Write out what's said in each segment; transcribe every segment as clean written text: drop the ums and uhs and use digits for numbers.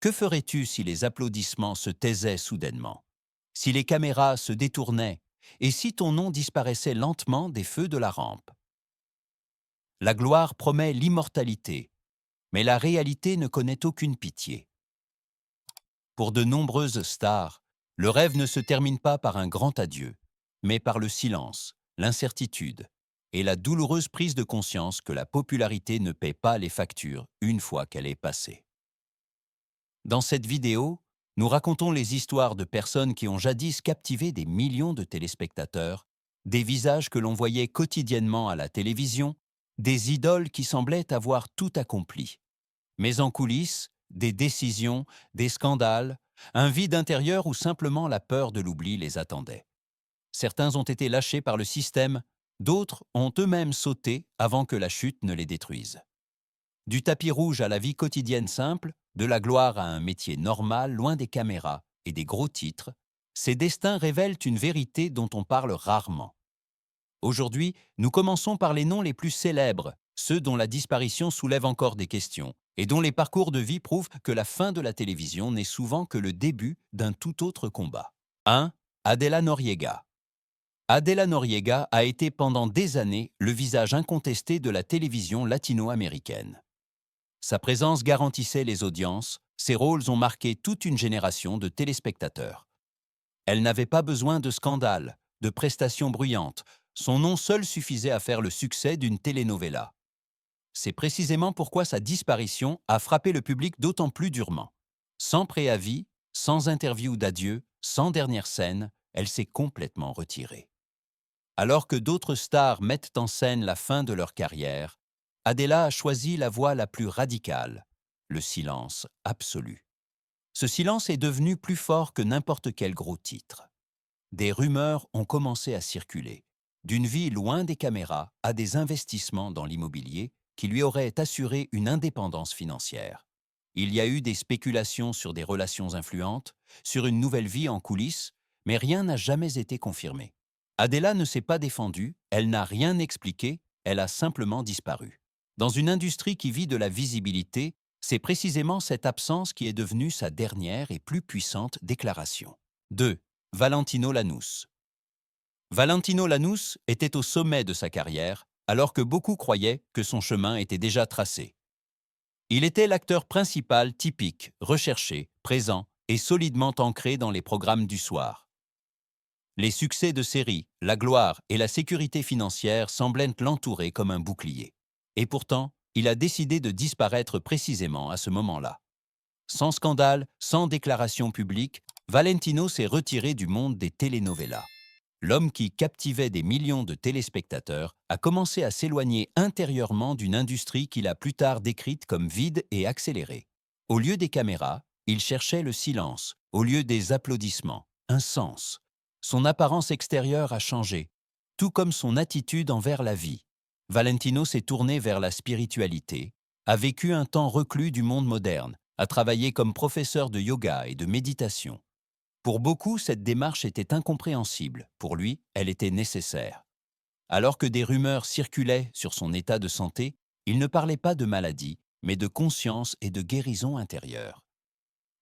Que ferais-tu si les applaudissements se taisaient soudainement? Si les caméras se détournaient? Et si ton nom disparaissait lentement des feux de la rampe? La gloire promet l'immortalité, mais la réalité ne connaît aucune pitié. Pour de nombreuses stars, le rêve ne se termine pas par un grand adieu, mais par le silence, l'incertitude et la douloureuse prise de conscience que la popularité ne paie pas les factures une fois qu'elle est passée. Dans cette vidéo, nous racontons les histoires de personnes qui ont jadis captivé des millions de téléspectateurs, des visages que l'on voyait quotidiennement à la télévision, des idoles qui semblaient avoir tout accompli. Mais en coulisses, des décisions, des scandales, un vide intérieur où simplement la peur de l'oubli les attendait. Certains ont été lâchés par le système, d'autres ont eux-mêmes sauté avant que la chute ne les détruise. Du tapis rouge à la vie quotidienne simple, de la gloire à un métier normal loin des caméras et des gros titres, ces destins révèlent une vérité dont on parle rarement. Aujourd'hui, nous commençons par les noms les plus célèbres, ceux dont la disparition soulève encore des questions, et dont les parcours de vie prouvent que la fin de la télévision n'est souvent que le début d'un tout autre combat. 1. Adela Noriega. Adela Noriega a été pendant des années le visage incontesté de la télévision latino-américaine. Sa présence garantissait les audiences, ses rôles ont marqué toute une génération de téléspectateurs. Elle n'avait pas besoin de scandales, de prestations bruyantes, son nom seul suffisait à faire le succès d'une telenovela. C'est précisément pourquoi sa disparition a frappé le public d'autant plus durement. Sans préavis, sans interview d'adieu, sans dernière scène, elle s'est complètement retirée. Alors que d'autres stars mettent en scène la fin de leur carrière, Adela a choisi la voie la plus radicale, le silence absolu. Ce silence est devenu plus fort que n'importe quel gros titre. Des rumeurs ont commencé à circuler, d'une vie loin des caméras à des investissements dans l'immobilier qui lui auraient assuré une indépendance financière. Il y a eu des spéculations sur des relations influentes, sur une nouvelle vie en coulisses, mais rien n'a jamais été confirmé. Adela ne s'est pas défendue, elle n'a rien expliqué, elle a simplement disparu. Dans une industrie qui vit de la visibilité, c'est précisément cette absence qui est devenue sa dernière et plus puissante déclaration. 2. Valentino Lanús. Valentino Lanús était au sommet de sa carrière, alors que beaucoup croyaient que son chemin était déjà tracé. Il était l'acteur principal typique, recherché, présent et solidement ancré dans les programmes du soir. Les succès de série, la gloire et la sécurité financière semblaient l'entourer comme un bouclier. Et pourtant, il a décidé de disparaître précisément à ce moment-là. Sans scandale, sans déclaration publique, Valentino s'est retiré du monde des telenovelas. L'homme qui captivait des millions de téléspectateurs a commencé à s'éloigner intérieurement d'une industrie qu'il a plus tard décrite comme vide et accélérée. Au lieu des caméras, il cherchait le silence, au lieu des applaudissements, un sens. Son apparence extérieure a changé, tout comme son attitude envers la vie. Valentino s'est tourné vers la spiritualité, a vécu un temps reclus du monde moderne, a travaillé comme professeur de yoga et de méditation. Pour beaucoup, cette démarche était incompréhensible. Pour lui, elle était nécessaire. Alors que des rumeurs circulaient sur son état de santé, il ne parlait pas de maladie, mais de conscience et de guérison intérieure.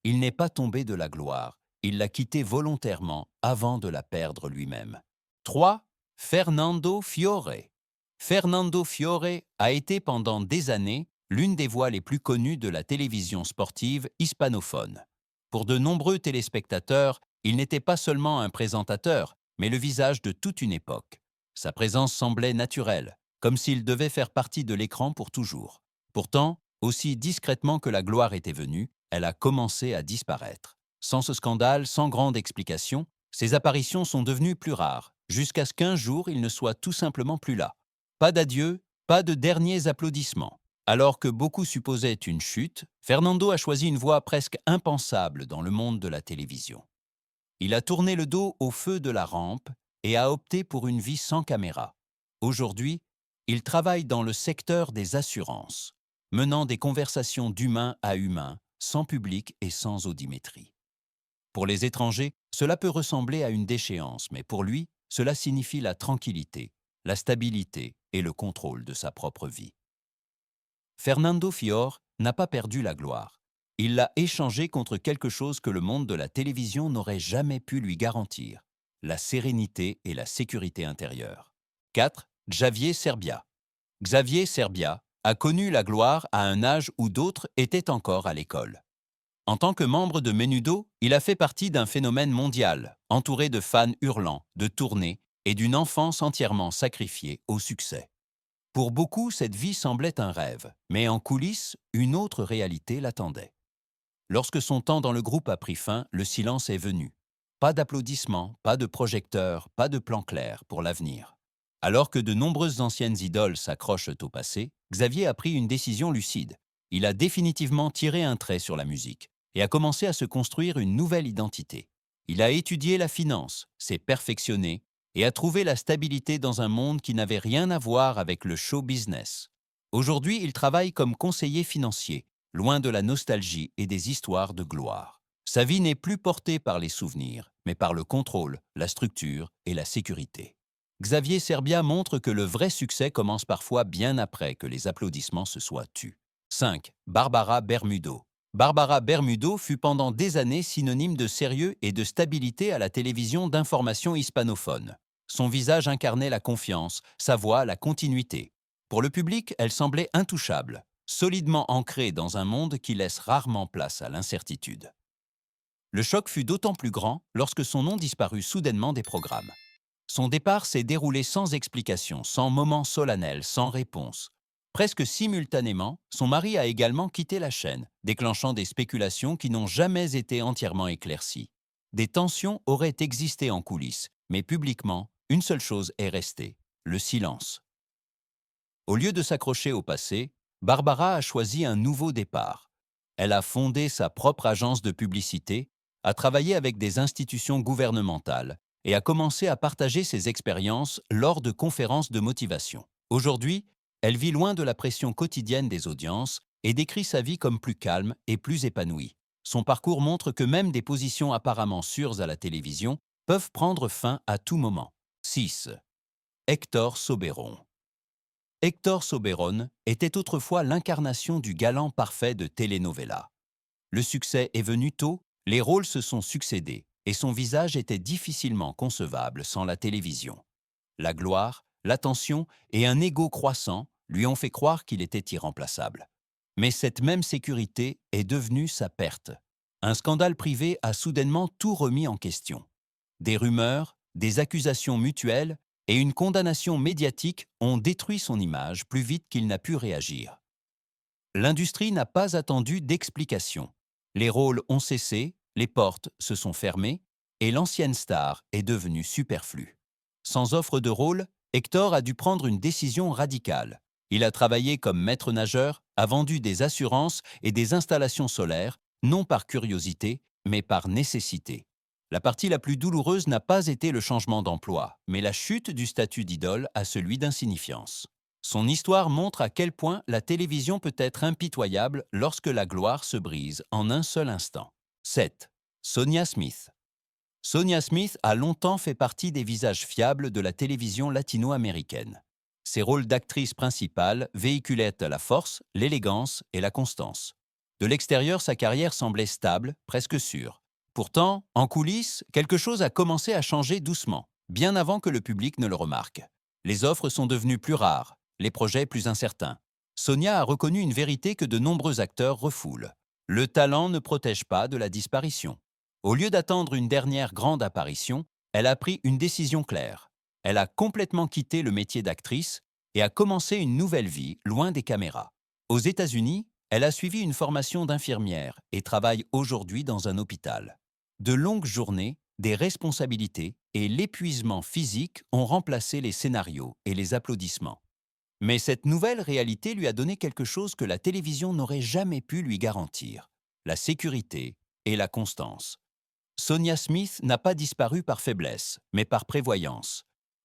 Il n'est pas tombé de la gloire, il l'a quittée volontairement avant de la perdre lui-même. 3. Fernando Fiore. Fernando Fiore a été pendant des années l'une des voix les plus connues de la télévision sportive hispanophone. Pour de nombreux téléspectateurs, il n'était pas seulement un présentateur, mais le visage de toute une époque. Sa présence semblait naturelle, comme s'il devait faire partie de l'écran pour toujours. Pourtant, aussi discrètement que la gloire était venue, elle a commencé à disparaître. Sans ce scandale, sans grande explication, ses apparitions sont devenues plus rares, jusqu'à ce qu'un jour il ne soit tout simplement plus là. Pas d'adieu, pas de derniers applaudissements. Alors que beaucoup supposaient une chute, Fernando a choisi une voie presque impensable dans le monde de la télévision. Il a tourné le dos au feu de la rampe et a opté pour une vie sans caméra. Aujourd'hui, il travaille dans le secteur des assurances, menant des conversations d'humain à humain, sans public et sans audimétrie. Pour les étrangers, cela peut ressembler à une déchéance, mais pour lui, cela signifie la tranquillité, la stabilité et le contrôle de sa propre vie. Fernando Fior n'a pas perdu la gloire, Il l'a échangée contre quelque chose que le monde de la télévision n'aurait jamais pu lui garantir, la sérénité et la sécurité intérieure. 4. Xavier Serbia. Xavier Serbia a connu la gloire à un âge où d'autres étaient encore à l'école. En tant que membre de Menudo, il a fait partie d'un phénomène mondial, entouré de fans hurlants, de tournées et d'une enfance entièrement sacrifiée au succès. Pour beaucoup, cette vie semblait un rêve, mais en coulisses, une autre réalité l'attendait. Lorsque son temps dans le groupe a pris fin, le silence est venu. Pas d'applaudissements, pas de projecteurs, pas de plan clair pour l'avenir. Alors que de nombreuses anciennes idoles s'accrochent au passé, Xavier a pris une décision lucide. Il a définitivement tiré un trait sur la musique et a commencé à se construire une nouvelle identité. Il a étudié la finance, s'est perfectionné et a trouvé la stabilité dans un monde qui n'avait rien à voir avec le show business. Aujourd'hui, il travaille comme conseiller financier, loin de la nostalgie et des histoires de gloire. Sa vie n'est plus portée par les souvenirs, mais par le contrôle, la structure et la sécurité. Xavier Serbia montre que le vrai succès commence parfois bien après que les applaudissements se soient tus. 5. Barbara Bermudo. Barbara Bermudo fut pendant des années synonyme de sérieux et de stabilité à la télévision d'information hispanophone. Son visage incarnait la confiance, sa voix la continuité. Pour le public, elle semblait intouchable, solidement ancrée dans un monde qui laisse rarement place à l'incertitude. Le choc fut d'autant plus grand lorsque son nom disparut soudainement des programmes. Son départ s'est déroulé sans explication, sans moment solennel, sans réponse. Presque simultanément, son mari a également quitté la chaîne, déclenchant des spéculations qui n'ont jamais été entièrement éclaircies. Des tensions auraient existé en coulisses, mais publiquement, une seule chose est restée, le silence. Au lieu de s'accrocher au passé, Barbara a choisi un nouveau départ. Elle a fondé sa propre agence de publicité, a travaillé avec des institutions gouvernementales et a commencé à partager ses expériences lors de conférences de motivation. Aujourd'hui, elle vit loin de la pression quotidienne des audiences et décrit sa vie comme plus calme et plus épanouie. Son parcours montre que même des positions apparemment sûres à la télévision peuvent prendre fin à tout moment. 6. Hector Soberon. Hector Soberon était autrefois l'incarnation du galant parfait de telenovela. Le succès est venu tôt, les rôles se sont succédés, et son visage était difficilement concevable sans la télévision. La gloire, l'attention et un ego croissant lui ont fait croire qu'il était irremplaçable. Mais cette même sécurité est devenue sa perte. Un scandale privé a soudainement tout remis en question. Des rumeurs, des accusations mutuelles et une condamnation médiatique ont détruit son image plus vite qu'il n'a pu réagir. L'industrie n'a pas attendu d'explication. Les rôles ont cessé, les portes se sont fermées et l'ancienne star est devenue superflue. Sans offre de rôle, Hector a dû prendre une décision radicale. Il a travaillé comme maître nageur, a vendu des assurances et des installations solaires, non par curiosité, mais par nécessité. La partie la plus douloureuse n'a pas été le changement d'emploi, mais la chute du statut d'idole à celui d'insignifiance. Son histoire montre à quel point la télévision peut être impitoyable lorsque la gloire se brise en un seul instant. 7. Sonia Smith. Sonia Smith a longtemps fait partie des visages fiables de la télévision latino-américaine. Ses rôles d'actrice principale véhiculaient la force, l'élégance et la constance. De l'extérieur, sa carrière semblait stable, presque sûre. Pourtant, en coulisses, quelque chose a commencé à changer doucement, bien avant que le public ne le remarque. Les offres sont devenues plus rares, les projets plus incertains. Sonia a reconnu une vérité que de nombreux acteurs refoulent. Le talent ne protège pas de la disparition. Au lieu d'attendre une dernière grande apparition, elle a pris une décision claire. Elle a complètement quitté le métier d'actrice et a commencé une nouvelle vie loin des caméras. Aux États-Unis, elle a suivi une formation d'infirmière et travaille aujourd'hui dans un hôpital. De longues journées, des responsabilités et l'épuisement physique ont remplacé les scénarios et les applaudissements. Mais cette nouvelle réalité lui a donné quelque chose que la télévision n'aurait jamais pu lui garantir, la sécurité et la constance. Sonia Smith n'a pas disparu par faiblesse, mais par prévoyance.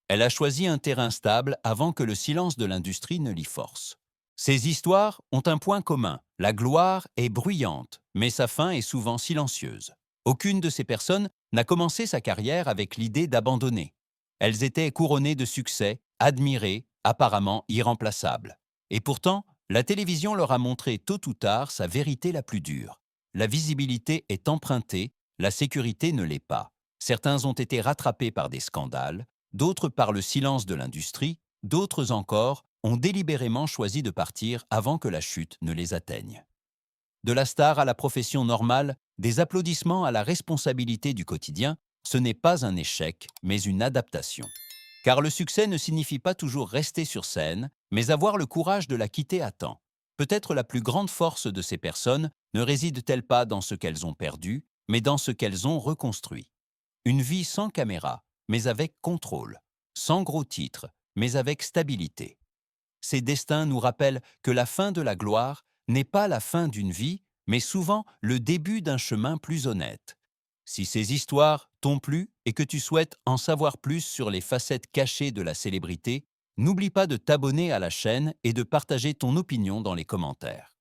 Elle a choisi un terrain stable avant que le silence de l'industrie ne l'y force. Ces histoires ont un point commun, la gloire est bruyante, mais sa fin est souvent silencieuse. Aucune de ces personnes n'a commencé sa carrière avec l'idée d'abandonner. Elles étaient couronnées de succès, admirées, apparemment irremplaçables. Et pourtant, la télévision leur a montré tôt ou tard sa vérité la plus dure. La visibilité est empruntée, la sécurité ne l'est pas. Certains ont été rattrapés par des scandales, d'autres par le silence de l'industrie, d'autres encore ont délibérément choisi de partir avant que la chute ne les atteigne. De la star à la profession normale, des applaudissements à la responsabilité du quotidien, ce n'est pas un échec, mais une adaptation. Car le succès ne signifie pas toujours rester sur scène, mais avoir le courage de la quitter à temps. Peut-être la plus grande force de ces personnes ne réside-t-elle pas dans ce qu'elles ont perdu, mais dans ce qu'elles ont reconstruit. Une vie sans caméra, mais avec contrôle. Sans gros titres, mais avec stabilité. Ces destins nous rappellent que la fin de la gloire n'est pas la fin d'une vie, mais souvent le début d'un chemin plus honnête. Si ces histoires t'ont plu et que tu souhaites en savoir plus sur les facettes cachées de la célébrité, n'oublie pas de t'abonner à la chaîne et de partager ton opinion dans les commentaires.